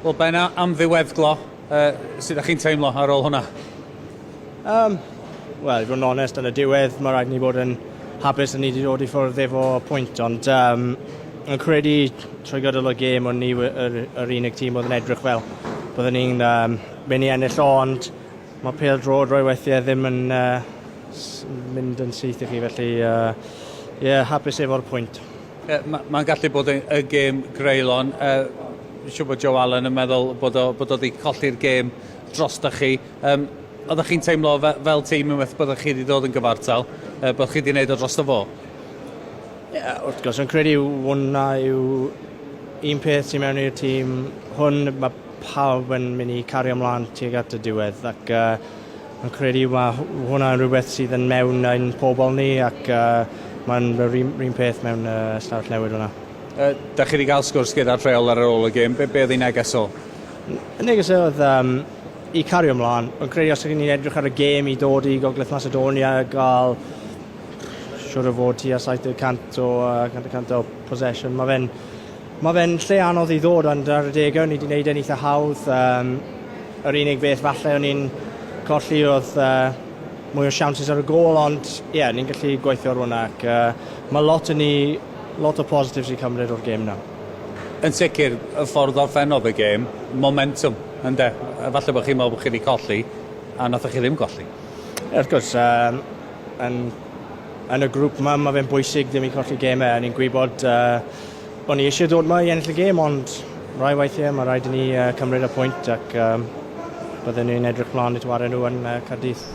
Wel, Ben, am ddiweddglo, sut ydych chi'n teimlo ar ôl hwnna? Wel, i fod yn onest, yn y diwedd, mae rhaid ni bod yn hapus yn ni wedi dod i ffwrdd efo pwynt, ond yn credu trwy gydol y gêm o'n ni yr unig tîm oedd yn edrych fel. Byddwn ni'n mynd i ennill o, ond mae pêl drod roi weithiau ddim yn mynd yn syth i chi, felly hapus efo'r pwynt. Mae'n gallu bod y gêm greulon. Siw bod Joe Allen yn meddwl bod o wedi colli'r gêm drosta chi. Oeddech chi'n teimlo fel tîm unwaith byddwch chi wedi dod yn gyfartal, bod chi wedi gwneud o drosto fo? Wrth gwrs, yn credu hwnna yw un peth sy'n mewn i'r tîm. Mae pawb yn mynd i cario ymlaen tuag at y diwedd, ac yn credu mae hwnna yn rhywbeth sydd yn mewn ein pobol ni, ac mae'n rhywun peth mewn ystafell newid hwnna. Da chi wedi cael sgwrs gyda'r rheol ar ôl y gêm, be oedd ei neges o? Y neges oedd i cario ymlaen. Yn credu os ydych chi'n edrych ar y gêm i dod i Gogledd Macedonia, gael siwr o fod tua 70% o possession. Mae fe'n lle anodd i ddod, ond ar y degau ni wedi gwneud yn eitha hawdd. Yr unig beth falle o'n i'n colli oedd mwy o siawnsys ar y gôl, ond ni'n gallu gweithio ar hwnna, ac mae lot o positives i cymryd o'r gêm na. Yn sicr, y ffordd orffennodd y gêm, momentum, ynddo? Falle bod chi'n meddwl bod chi wedi colli, a nath chi ddim colli. Wrth gwrs, yn y grŵp yma, mae fe'n bwysig ddim i colli gemau, a ni'n gwybod bod ni eisiau dod yma i ennill y gêm, ond rai weithiau mae rhaid i ni cymryd y pwynt, ac byddwn ni'n edrych mlaen i twario nhw yn Caerdydd.